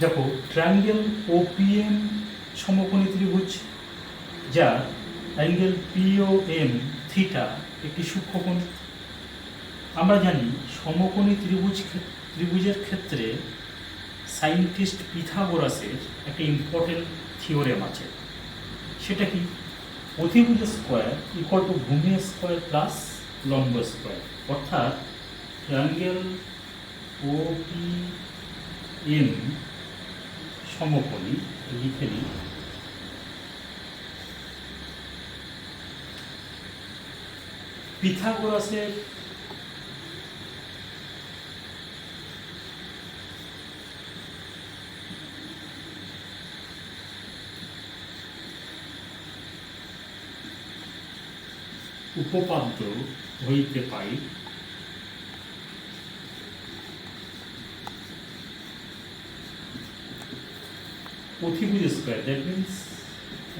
দেখো triangle OPM সমকোণী ত্রিভুজ, যার অ্যাঙ্গেল পিওএম থিটা একটি সূক্ষ্মকোণ। আমরা জানি সমকোণী ত্রিভুজের ক্ষেত্রে সাইন্টিস্ট পিথাগোরাসের একটা ইম্পর্টেন্ট থিওরেম আছে। সেটা কি? অতিভুজ স্কোয়ার ইকুয়াল টু ভূমি স্কোয়ার প্লাস লম্ব স্কোয়ার। অর্থাৎ ট্রায়াঙ্গেল ওপিএম সমকোণী লিখে নিই। পিথাগোরাসের উপপাদ্য হইতে পাই অতিভুজ square, that means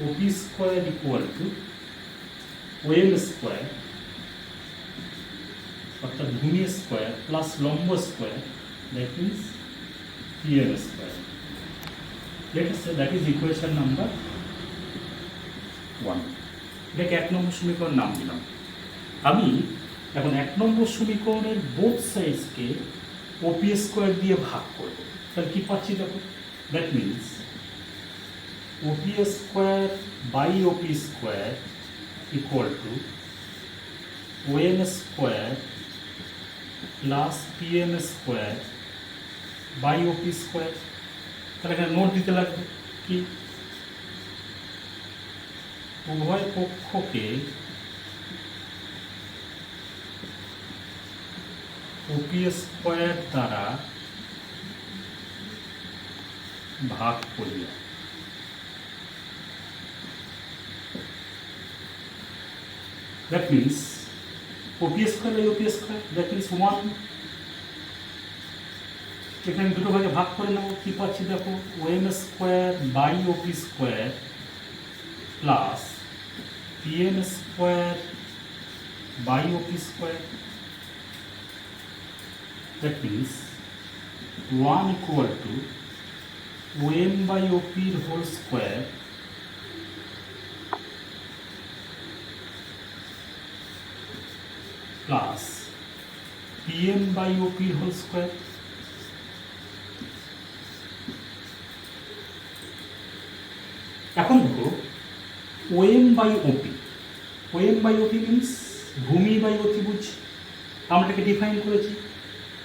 OP square equal to OM square, অর্থাৎ ভূমি স্কোয়ার প্লাস লম্ব square, that means PM square. Let us say that is equation number 1। এটাকে 1 নম্বর সমীকরণ নাম দিলাম। আমি এখন 1 নম্বর সমীকরণের বোথ সাইডসকে ওপি স্কোয়ার দিয়ে ভাগ করব। তাহলে কি পাচ্ছি দেখো, that means OP square by OP square equal to OM square plus PM square by OP square. তাহলে এখানে নোট দিতে লাগবে কি, উভয় পক্ষকে ওপি স্কোয়ার দ্বারা ভাগ করিয়া that means OP square by OP square, that means 1। এখানে দুটো ভাগে ভাগ করে নেব। কি পাচ্ছি দেখো, OM square by OP square plus PM square by OP square, that means 1 equal to OM by OP whole square plus PM by OP whole square। এখন দেখো OM by OP, OM by OP means ভূমি by অতিভুজ। আমরা এটাকে define করেছি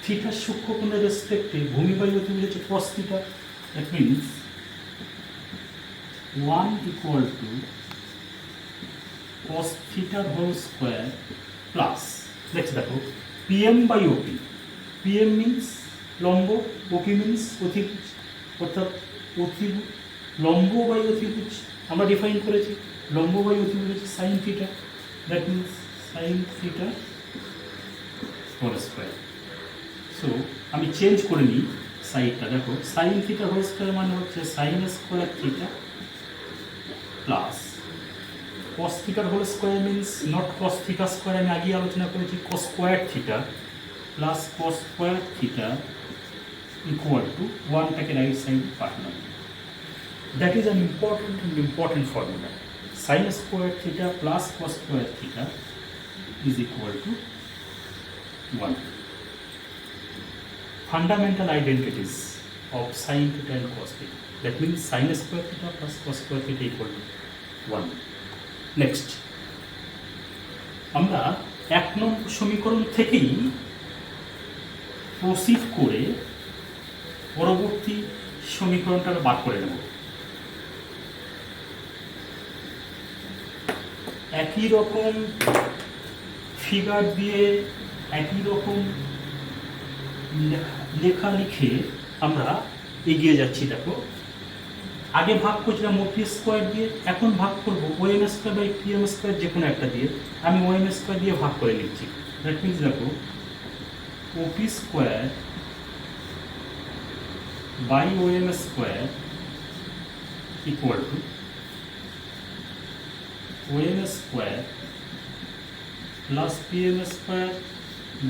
থিটার সূক্ষ্মকোণের রেসপেক্টে ভূমি by অতিভুজ হচ্ছে cos থিটা। That means 1 equal to cos theta whole square plus, দেখো PM by OP. PM means লম্ব, ওপি মিনস অতিভুজ, অর্থাৎ লম্ব বাই অতিভুজ আমরা ডিফাইন করেছি। লম্ব বাই অতিভুজ হচ্ছে sine theta, that means sine theta whole square. So আমি চেঞ্জ করে নিই সাইডটা। দেখো সাইন থিটা হোল স্কোয়ার মানে হচ্ছে sine square theta plus cos theta whole square means not cos theta square, আমি আগে আলোচনা করেছি cos square theta plus cos square theta equal to 1টাকে রাইট সাইড পাঠালাম। That is an important formula. Sine square theta plus cos square theta is equal to 1। Fundamental identities of sin theta and cos theta, that means sin square theta plus cos square theta equal to 1। Next আমরা 1 নম্বর সমীকরণ থেকেই proceed করে পরবর্তী সমীকরণটা বাদ করে নেব। একই রকম ফিগার দিয়ে একই রকম লেখা লিখে আমরা এগিয়ে যাচ্ছি। দেখো আগে ভাগ করছিলাম ওপি স্কোয়ার দিয়ে, এখন ভাগ করব OM square by PM square, যে কোনো একটা দিয়ে। আমি ওএম স্কোয়ার দিয়ে ভাগ করে নিচ্ছি। দ্যাট মিনস দেখো OP square by OM square equal to OM square plus PM square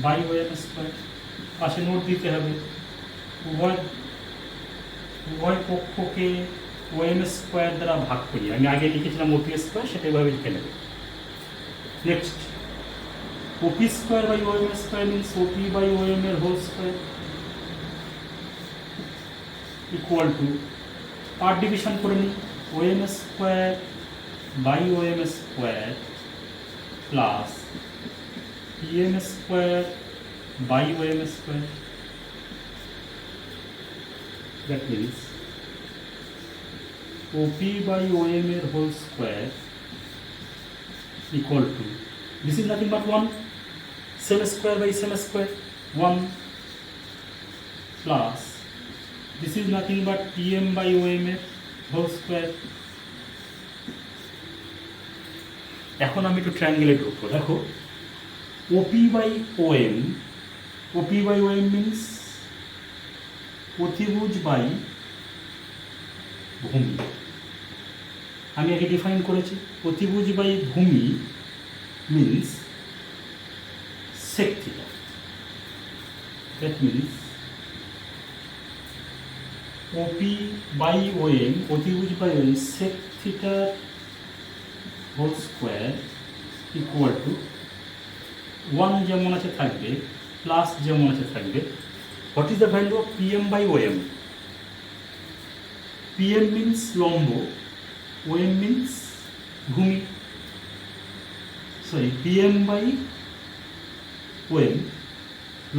by OM square. পাশে নোট দিতে হবে, উভয় উভয় পক্ষকে ওএম স্কোয়ার দ্বারা ভাগ করি। আমি আগে লিখেছিলাম ওপি স্কোয়ার, সেটা এভাবে লিখে নেব। Next, OP square by OM square means OP by OM এর whole square equal to, part division করে নিই, OM square by OM square plus PM square by OM square. That means OP by OM এর whole square equal to, this is nothing but 1, same square by same square 1 plus this is nothing but PM by OM এর whole square। এখন আমি একটু ট্রায়াঙ্গেলে ঢুকবো। দেখো OP by OM, OP by OM means অতিভুজ by ভূমি। আমি আগে ডিফাইন করেছি, অতিভুজ বাই ভূমি means sec theta. That means OP by OM, অতিভুজ বাই ওএম, সেক থিটার হোল স্কোয়ার ইকুয়াল টু 1 যেমন আছে থাকবে প্লাস যেমন আছে থাকবে। What is the value of PM by OM? PM means লম্ব, OM means ভূমি। Sorry, PM by OM,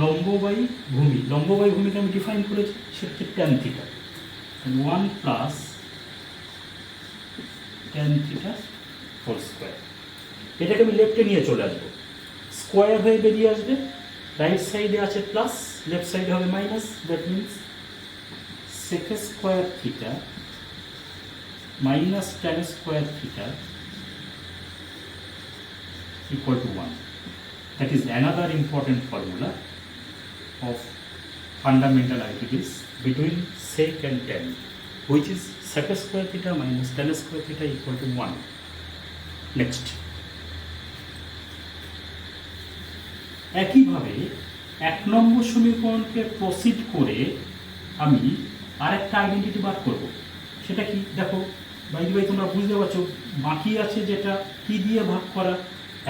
লম্ব বাই ভূমি। লম্ব বাই ভূমিকে আমি ডিফাইন করেছি, সেটা হচ্ছে tan theta, 1 plus tan theta whole square. এটাকে আমি লেফটে নিয়ে চলে আসবো, স্কোয়ার হয়ে বেরিয়ে আসবে, রাইট সাইডে আছে প্লাস, লেফট সাইডে হবে minus. That means sec square theta minus tan square theta equal to 1. That is another important formula of fundamental identities between sec and tan, which is sec square theta minus tan square theta equal to 1. Next, একইভাবে 1 নম্বর সমীকরণকে proceed করে আমি আরেকটা identity বার করব। সেটা কি দেখো, বাইরে ভাই তোমরা বুঝতে পারছো, বাকি আছে যেটা কি দিয়ে ভাগ করা।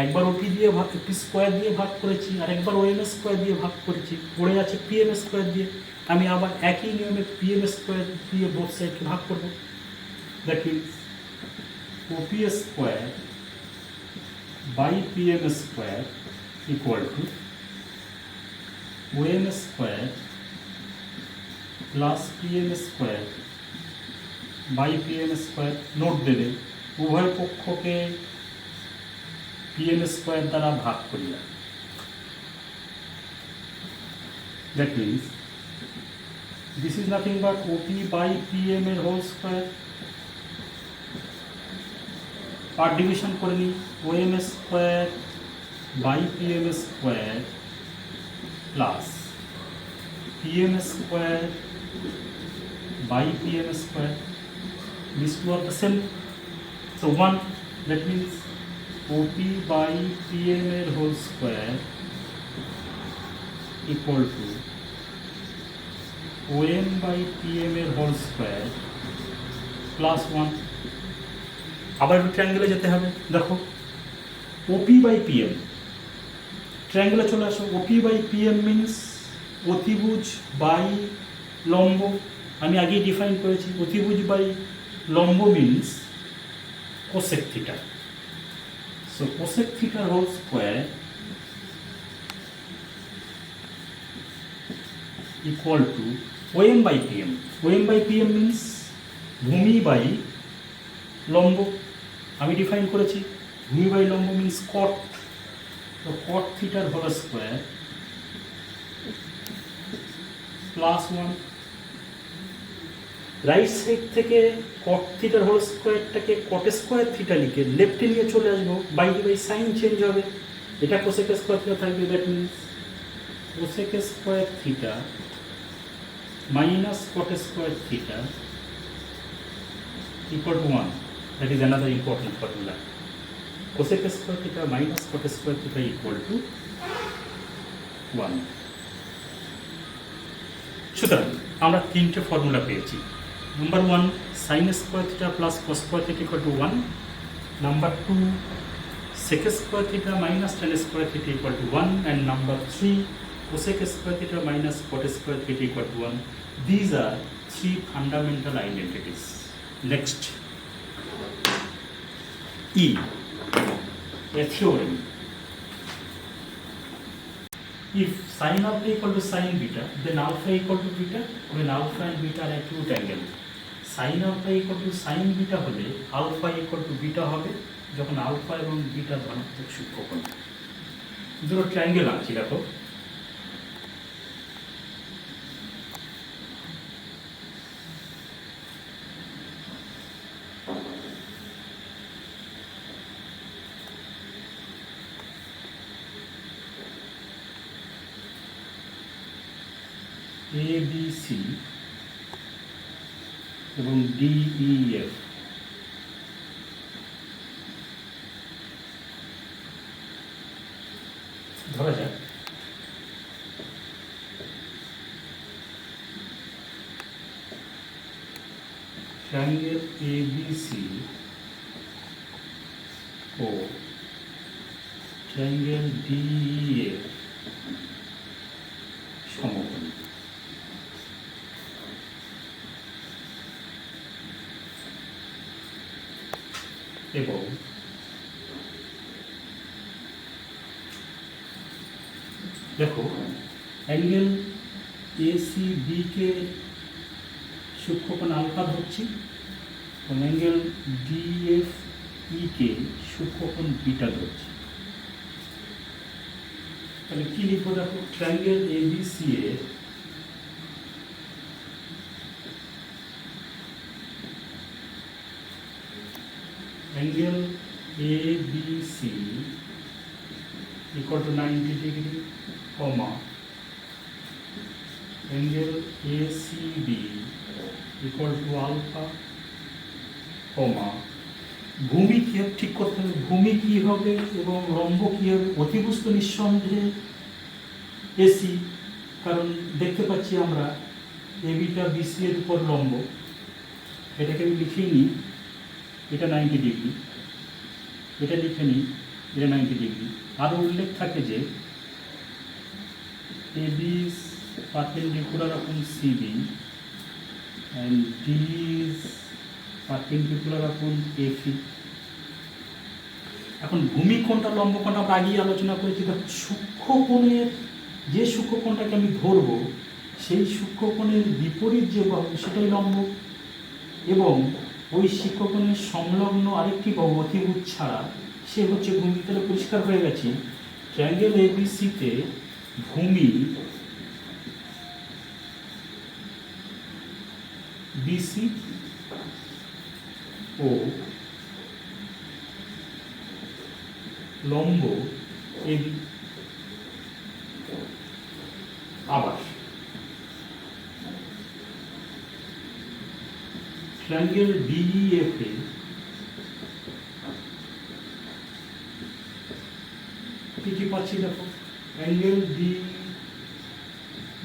একবার ওপি দিয়ে ভাগ, ওপি স্কোয়ার দিয়ে ভাগ করেছি, আর একবার ওএম স্কোয়ার দিয়ে ভাগ করেছি, পড়ে আছে পিএম স্কোয়ার দিয়ে। আমি আবার একই নিয়মে পিএম স্কোয়ার দিয়ে বোথ সাইডকে ভাগ করব। That means OP square by PM square equal to OM square plus PM square by PM square। Note দেবে, উভয় পক্ষকে PM square দ্বারা ভাগ করিয়া। That means this is nothing but OP by PM এর whole square। পার্ট ডিভিশন করে নিই, OM square by PM square plus PM square by PM square. These two are the same. So 1, that means OP by PM এর whole square equal to OM by PM এর whole square plus 1. আবার একটু ট্রায়াঙ্গেলে যেতে হবে। দেখো OP by PM, ট্রায়াঙ্গেলে চলে আসো। ওপি বাই পিএম মিনস অতিভুজ বাই লম্ব। আমি আগেই ডিফাইন করেছি, অতিভুজ বাই লম্ব means cosec theta. So cosec থিটার whole square equal to OM by PM. OM by PM means ভূমি বাই লম্ব। আমি ডিফাইন করেছি, ভূমি বাই লম্ব মিনস কট। তো cot থিটার whole square plus 1। Right side থেকে cot থিটার হোল স্কোয়ারটাকে cot স্কোয়ার থিটা লিখে লেফটে নিয়ে চলে আসবো, বাইরে বাই সাইন চেঞ্জ হবে, এটা কোসেক স্কোয়ার থিটা থাকবে। That means cosec square theta minus cot square theta equal to 1. That is another important formula. Cosec square theta minus cot square theta equal to 1. সুতরাং আমরা তিনটে formula পেয়েছি। Number 1, sin square theta plus cos square theta equal to 1. Number 2, sec square theta minus tan square theta equal to 1. And number 3, cosec square theta minus cot square theta equal to 1. These are 3 fundamental identities. Next, E, a theorem. If sin alpha equal to sin beta, then alpha equal to beta, when alpha and beta are acute angle. Sin alpha equal to sin beta হলে alpha equal to beta হবে যখন alpha এবং beta ধনাত্মক সূক্ষ্মকোণ। দুটো triangle আঁকছি দেখো। A B C এবং D E F ধরা যাক triangle ABC ও triangle DEF সমকোণ। এবং দেখো অ্যাঙ্গেল ACB কে সূক্ষ্মকোণ আলফা ধরছি এবং অ্যাঙ্গেল DFE কে সূক্ষ্মকোণ বিটা ধরছি। তাহলে কি লিখবো দেখো, ট্রায়াঙ্গেল ABC এর angle ABC equal to 90 degree, comma, angle ACB equal to alpha, comma, ভূমি কি হবে ঠিক করতে হবে, ভূমি কি হবে এবং লম্ব কি হবে। অতিবস্তু নিঃসন্দেহে এসি, কারণ দেখতে পাচ্ছি আমরা এবিটা বিসি এর উপর লম্ব, এটাকে আমি লিখেই নিই, এটা 90 ডিগ্রি, এটা লিখে নিই, এটা 90 ডিগ্রি। আরও উল্লেখ থাকে যে AB is perpendicular upon CB and D is perpendicular upon FE। এখন ভূমি কোণটা লম্ব কোণটা আমরা আগেই আলোচনা করেছি। সূক্ষ্মকোণের যে সূক্ষ্মকোণটাকে আমি ধরবো সেই সূক্ষ্মকোণের বিপরীত যে বাহু সেটাই লম্ব, এবং ওই সূক্ষ্মকোণের সংলগ্ন আরেকটি বাহু অতিভুজ ছাড়া সে হচ্ছে ভূমি। তাহলে পরিষ্কার হয়ে গেছে ট্রায়াঙ্গেল এবিসিতে ভূমি বিসি ও লম্ব এবি। আবার ট্রায়াঙ্গেল DEF এ কি কি পাচ্ছি দেখো, angle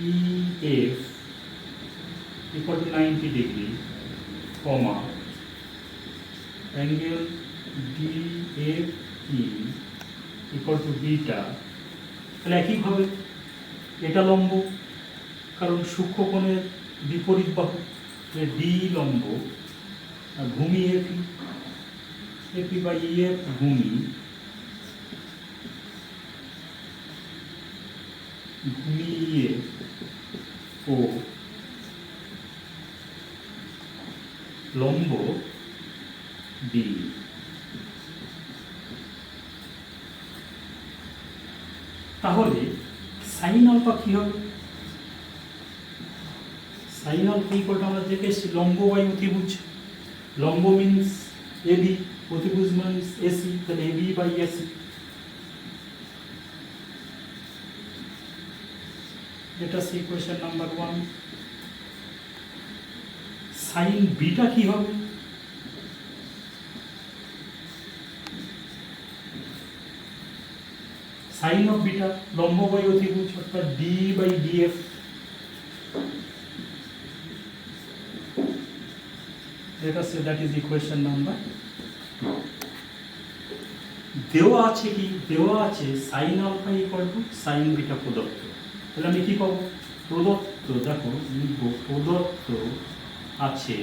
DEF equal to 90 degree, comma, angle DFE equal to beta। তাহলে একইভাবে এটা লম্ব, কারণ সূক্ষ্মকোণের বিপরীত বাহু ডি লম্ব, আর ভূমি এফি, এফি বা ইএফ ভূমি, ভূমি ইএফ ও লম্ব ডি। তাহলে সাইন আলফা কি হবে? সাইন আলফা ইকুয়াল টু আমরা দেখে এসেছি লম্ব বাই অতিভুজ। লম্ব মিনস এবি, অতিভুজ মিনস এসি, তাহলে এবি বাই এসি। এটা সি ইকুয়েশন নাম্বার 1। সাইন বিটা কি হবে? সাইন অফ বিটা লম্ব বাই অতিভুজ অর্থাৎ D by DF. let us say that is equation number 2. দেওয়া আছে কি, দেওয়া আছে sine alpha equal to sine beta প্রদত্ত। তাহলে আমি কি পাবো, প্রদত্ত, দেখো লিখবো প্রদত্ত আছে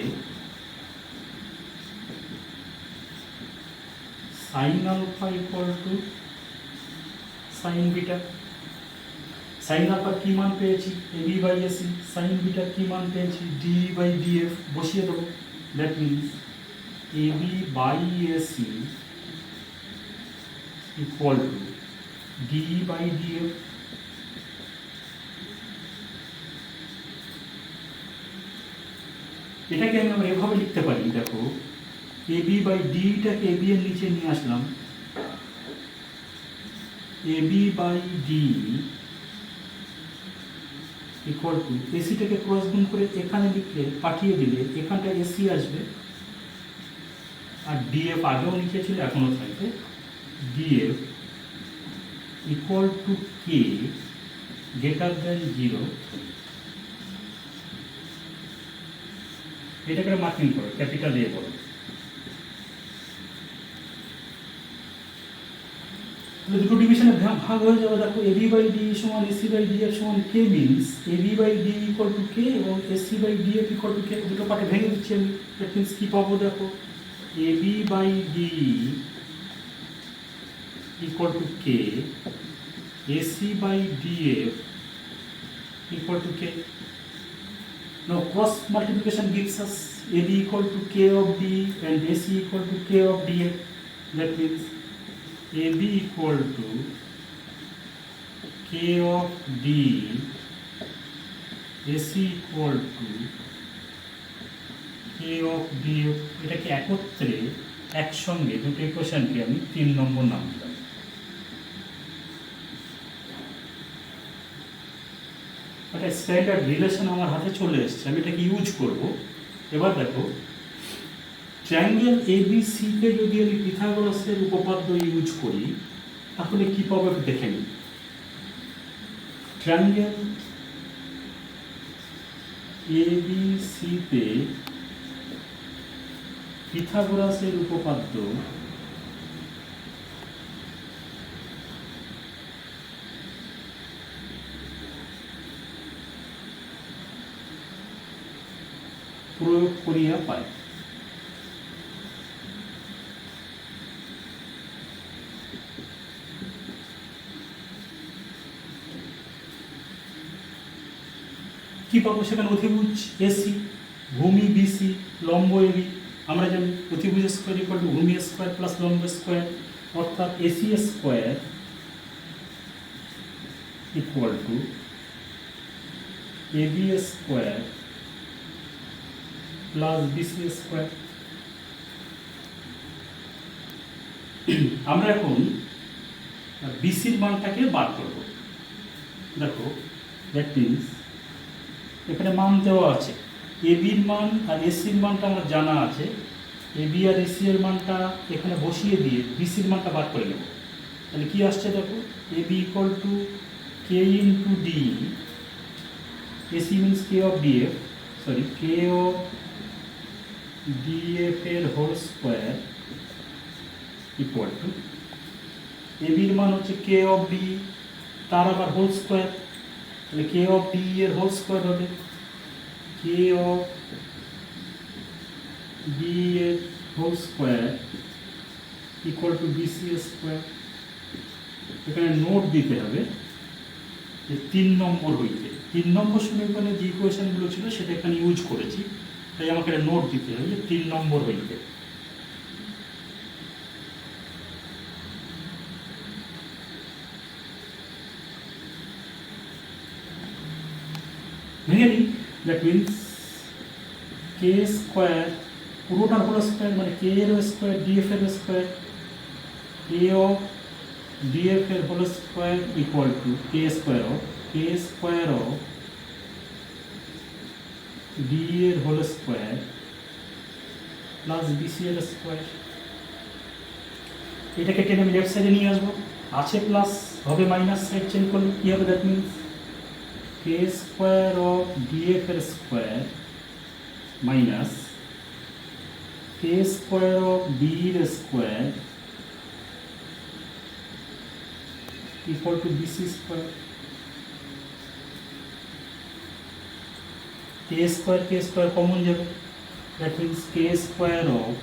sine alpha equal to sine beta. Sine আলফার কি মান পেয়েছি, এবি বাই এসি। সাইন বিটার কি মান পেয়েছি, ডি বাই ডিএফ। বসিয়ে দেবো, that means AB by AC equal to D by DF. এটাকে আমি এভাবে লিখতে পারি, দেখো এবি বাই ডিটাকে এবি এর নিচে নিয়ে আসলাম, AB by D equal to এসিটাকে ক্রস গুণ করে এখানে লিখলে, পাঠিয়ে দিলে এখানটা এসি আসবে, আর ডিএফ আগেও নিচে ছিল এখনও থাকবে, DF equal to k greater than 0। এটাকে মার্কিং করো, ক্যাপিটাল এ বলো। দুটো ডিভিশনে ভাগ হয়ে যাবে, দেখো এবি বাই ডি সমান এসি বাই ডিএফ সমান K, means AB by D equal to K এবং AC by DF equal to K. দুটো পার্টে ভেঙে দিচ্ছি আমি, দ্যাট মিনস কি পাবো, দেখো AB by D equal to k, AC by dF equal to k. Now cross multiplication gives us AB equal to k of d and AC equal to k of dF. That means AB equal to k of d, AC equal to k of dF. এটাকে একত্রে একসঙ্গে দুটো ইকুয়েশনকে আমি 3 নম্বর নাম দিলাম। একটা standard relation আমার হাতে চলে এসেছে, আমি এটাকে ইউজ করব। এবার দেখো ট্রায়াঙ্গেল এবিসিতে যদি আমি পিথাগোরাসের উপপাদ্য ইউজ করি তাহলে কি পাবো একটু দেখে নিই। ট্রায়াঙ্গেল এবিসিতে পিথাগোরাসের উপপাদ্য প্রয়োগ করিয়া পায়। কি পাবো সেখানে, অতিভুজ এসি, ভূমি বিসি, লম্ব এবি। আমরা জানি অতিভুজ স্কোয়ার ইকুয়াল টু ভূমি স্কোয়ার প্লাস লম্ব স্কোয়ার, অর্থাৎ AC square equal to AB square plus BC square. আমরা এখন বিসির মানটাকে বার করব। দেখো দ্যাট মিনস এখানে মান দেওয়া আছে, এবির মান আর এসির মানটা আমার জানা আছে, এবি আর এসি এর মানটা এখানে বসিয়ে দিয়ে বিসির মানটা বার করে নেব। তাহলে কি আসছে দেখো, AB equal to K into D, AC means K of DF, sorry K of DF এর হোল স্কোয়ার ইকুয়াল টু এবির মান হচ্ছে কে অফ ডি, তার আবার হোল স্কোয়ার, তাহলে কে অফ ডি এর হোল স্কোয়ার হবে কে অফ ডি এর whole square equal to BC square. এখানে নোট দিতে হবে যে 3 নম্বর হইতে, 3 নম্বর সমীকরণে যে ইকুয়েশনগুলো ছিল সেটা এখানে ইউজ করেছি, তাই আমাকে একটা নোট দিতে হবে যে 3 নম্বর হইতে। ভেঙে নিই, দ্যাট মিনস কে স্কোয়ার পুরোটার হোল স্কোয়ার মানে কে এর স্কোয়ার ডিএফ এর স্কোয়ার, কে অফ ডিএফ এর whole square equal to K square of D এর হোল স্কোয়ার প্লাস বিসি এর স্কোয়ার। এটাকে টেনে আমি লেফট সাইডে নিয়ে আসবো, আছে প্লাস হবে মাইনাস, সাইড চেঞ্জ করলে কী হবে, that means K square of DF এর square minus K square of B এর square equal to BC square. K square common যাবে, that means K square of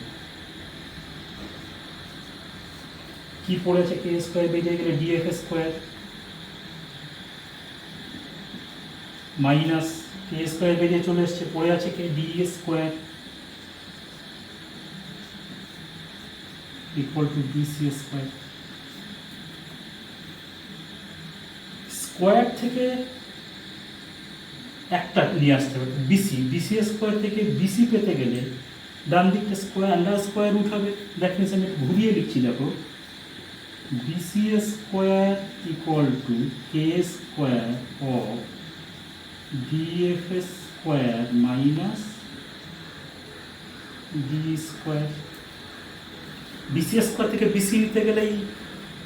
কি পড়েছে, কে স্কোয়ার বেরিয়ে গেলে DF square minus K square বেরিয়ে চলে এসছে, পড়ে আছে K D square equal to BC square. Square থেকে একটা নিয়ে আসতে হবে, বিসি স্কোয়ার থেকে বিসি পেতে গেলে ডান দিকটা স্কোয়ার আন্ডার স্কোয়ার রুট হবে। দ্যাট মিনস আমি একটু ঘুরিয়ে লিখছি, দেখো BC square equal to K square of DF square minus D square. BC square থেকে বিসি নিতে গেলেই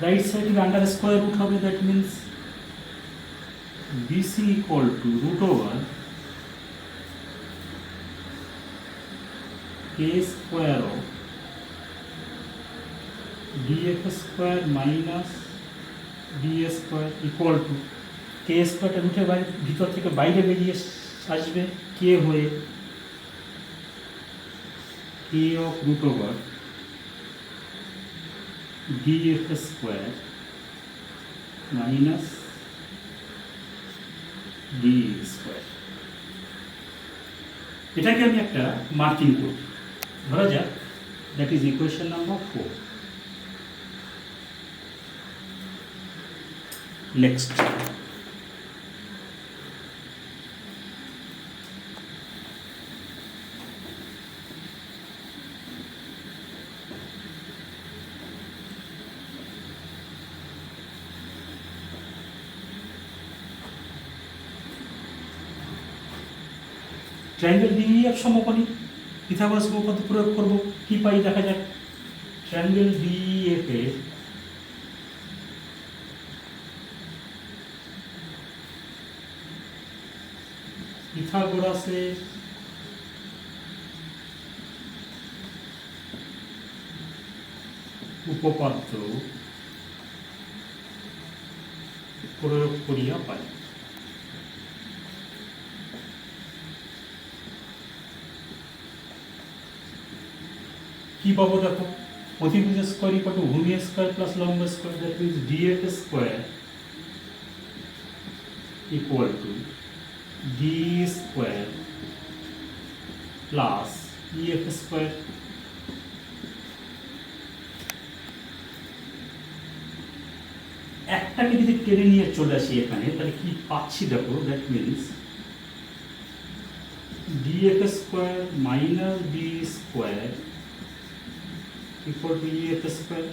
রাইট সাইডে আন্ডার স্কোয়ার রুট হবে। That means BC equal to root over K square of DF square minus D square equal to K স্কোয়ারটা রুটের বাইরে ভিতর থেকে বাইরে বেরিয়ে আসবে কে হয়ে, K of root over DF square minus D square. এটাকে আমি একটা মার্কিং করি, ধরা যাক that is equation number 4। Next triangle DEF সমকোণী পিথাগোরাস উপপাদ্য প্রয়োগ করব, কি পাই দেখা যাক। ট্রায়াঙ্গেল ডিইএফ এর পিথাগোরাসের উপপাদ্য প্রয়োগ করিয়া পাই। কি পাবো দেখো, অতিভুজ স্কোয়ার ইকুয়াল টু ভূমি স্কোয়ার প্লাস লম্ব square, that means DF square equal to D square plus EF square. একটাকে যদি টেনে নিয়ে চলে আসি এখানে, তাহলে কি পাচ্ছি দেখো, that means DF square minus D square equal to EF square।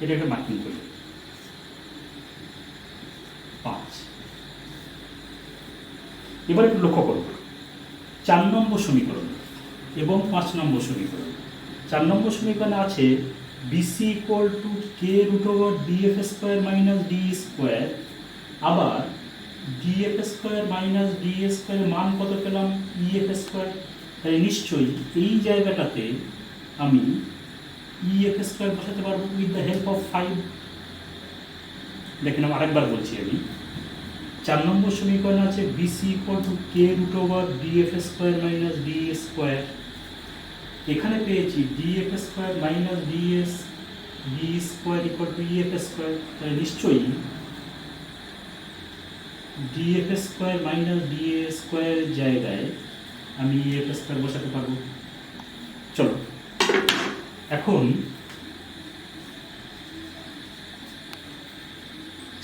এটাকে মার্কিং করি 5। এবার একটু লক্ষ্য করব 4 নম্বর সমীকরণ এবং 5 নম্বর সমীকরণ। 4 নম্বর সমীকরণে আছে BC equal to K root over DF square minus D square, আবার ডিএফ স্কোয়ার মাইনাস ডি স্কোয়ারের মান কত পেলাম, ইএফ স্কোয়ার। তাই নিশ্চয়ই এই জায়গাটাতে আমি ইএফ স্কোয়ার বসাতে পারবো উইথ দ্য হেল্প অফ 5। দেখেন আরেকবার বলছি আমি, 4 নম্বর সমীকরণ আছে BC equal to K root over DF square minus D square. এখানে পেয়েছি DF square minus D square equal to EF square. তাই নিশ্চয়ই ডিএফ স্কোয়ার মাইনাস ডি স্কোয়ারের জায়গায় আমি ইএফ স্কোয়ার বসাতে পারবো। চলো এখন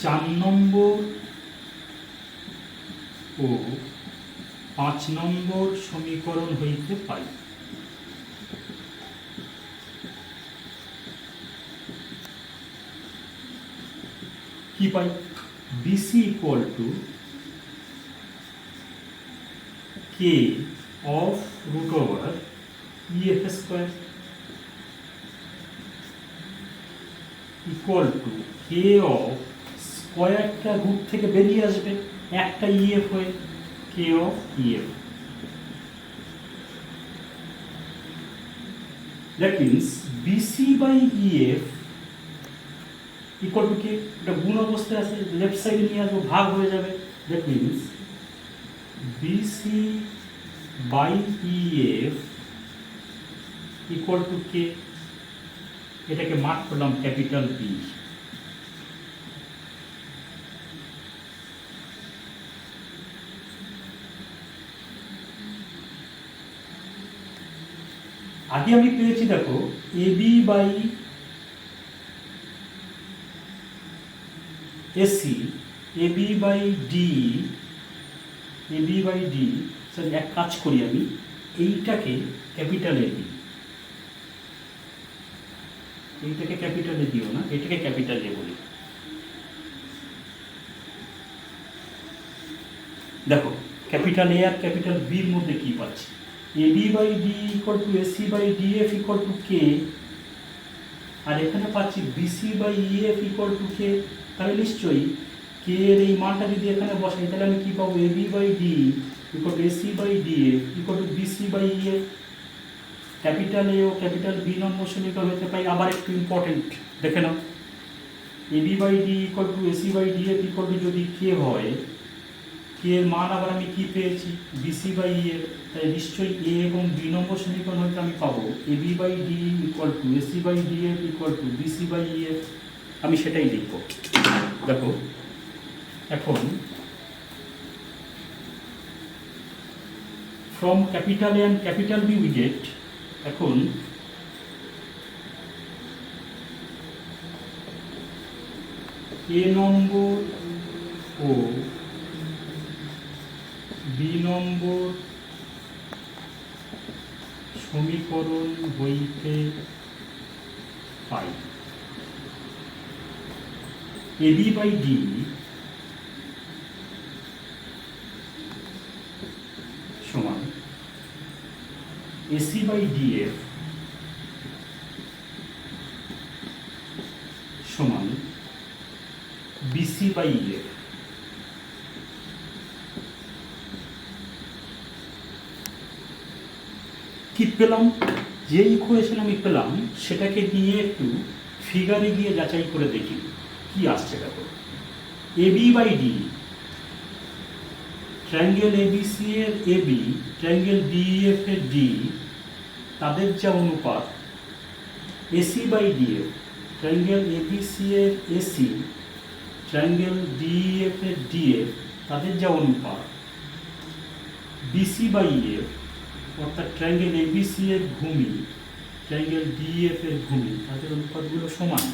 4 নম্বর ও 5 নম্বর সমীকরণ হইতে পাই কি পাই, BC equal to K of root over EF square equal to K of স্কোয়ারটা রুট থেকে বেরিয়ে আসবে একটা ইএফ হয়ে, K of EF. That means BC by EF equal to K. এটা গুণ অবস্থায় আছে, লেফট সাইডে নিয়ে আসবো, ভাগ হয়ে যাবে। That means BC by EF equal to K. এটাকে মার্ক করলাম ক্যাপিটাল B। আগে আমি পেয়েছি দেখো AB by AC, AB by DE, AB by DE। Sir এক কাজ করি, আমি এইটাকে ক্যাপিটাল এ দিই, এইটাকে ক্যাপিটালে দিও না, এটাকে ক্যাপিটাল এ বলি। দেখো ক্যাপিটাল এ আর ক্যাপিটাল বির মধ্যে কি পাচ্ছি, AB by DE equal to AC by DF equal to K, আর এখানে পাচ্ছি BC by EF equal to K। তাহলে নিশ্চয়ই K এর এই মানটা যদি এখানে বসাই তাহলে আমি কি পাবো, AB by DE equal to AC by DF equal to BC by EF। Capital A ও ক্যাপিটাল বি নম্বর সমীকরণ হতে পাই। আবার একটু ইম্পর্টেন্ট দেখে নাও, AB by DE equal to AC by DF equal to যদি K হয়, K এর মান আবার আমি কি পেয়েছি, BC বাই EF। তাই নিশ্চয়ই A এবং B নম্বর সমীকরণ হতে আমি পাবো AB by DE equal to AC by DF equal to BC by EF। আমি সেটাই লিখব। দেখো এখন from capital A and capital B we get, এখন A নম্বর ও B নম্বর সমীকরণ হইতে পাই AB by DE সমান AC by DF সমান BC by EF। কি পেলাম, যে ইকুয়েশন আমি পেলাম সেটাকে নিয়ে একটু ফিগারে গিয়ে যাচাই করে দেখি কি আসছে। দেখো AB by DE, triangle ABC এর AB, ট্রায়াঙ্গেল DEF এর DE, তাদের যা অনুপাত, AC by DF, triangle ABC এর AC, ট্রায়াঙ্গেল DEF এর DF, তাদের যা অনুপাত, BC বাই EF অর্থাৎ ট্রায়াঙ্গেল ABC এর ভূমি, ট্রায়াঙ্গেল DEF এর ভূমি, তাদের অনুপাতগুলো সমান।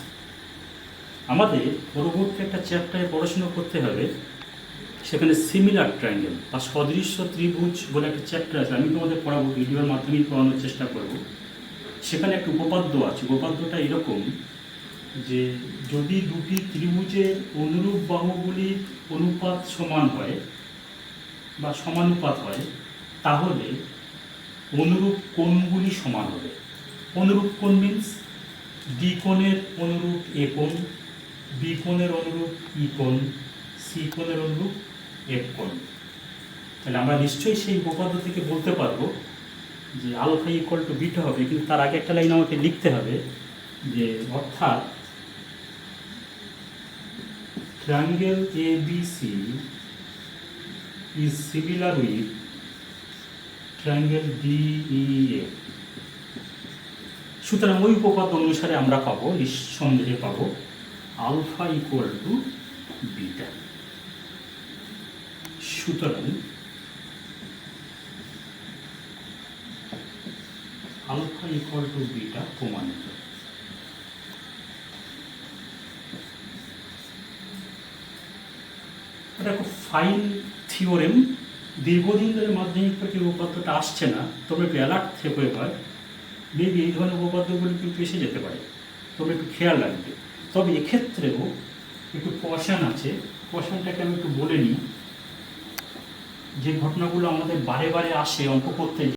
আমাদের পরবর্তী একটা চ্যাপ্টারে পড়াশোনা করতে হবে, সেখানে সিমিলার ট্রায়াঙ্গেল বা সদৃশ্য ত্রিভুজ বলে একটা চ্যাপ্টার আছে, আমি তোমাদের পড়াবো, ভিডিওর মাধ্যমেই পড়ানোর চেষ্টা করব। সেখানে একটা উপপাদ্য আছে, উপপাদ্যটা এরকম যে যদি দুটি ত্রিভুজের অনুরূপ বাহুগুলির অনুপাত সমান হয় বা সমানুপাত হয়, তাহলে অনুরূপ কোণগুলি সমান হবে। অনুরূপ কোণ মিন্স ডি কোণের অনুরূপ এ কোণ, বি কোণের অনুরূপ ই কোণ, সি কোণের অনুরূপ এফ কোণ। তাহলে আমরা নিশ্চয়ই সেই উপপাদ্য থেকে বলতে পারবো যে আলফা ইকুয়াল টু বিটা হবে, কিন্তু তার আগে একটা লাইন আমাকে লিখতে হবে যে অর্থাৎ triangle ABC is similar with triangle DEF। সুতরাং ওই উপপাদ্য অনুসারে আমরা পাবো, নিঃসন্দেহে পাবো আলফা ইকুয়াল টু বিটা। সুতরাং আলফা ইকুয়াল টু বিটা প্রমাণিত। এটা খুব ফাইন থিওরেম, দীর্ঘদিন ধরে মাধ্যমিক পরীক্ষার উপপাদ্যটা আসছে না, তবে একটু অ্যালার্ট থেকো এবার, মেবি এই ধরনের উপপাদ্যগুলি কিন্তু এসে যেতে পারে, তবে একটু খেয়াল রাখবে। তবে এক্ষেত্রেও একটু কশন আছে, কশনটাকে আমি একটু বলে নিই। যে ঘটনাগুলো আমাদের বারে বারে আসে অঙ্ক করতে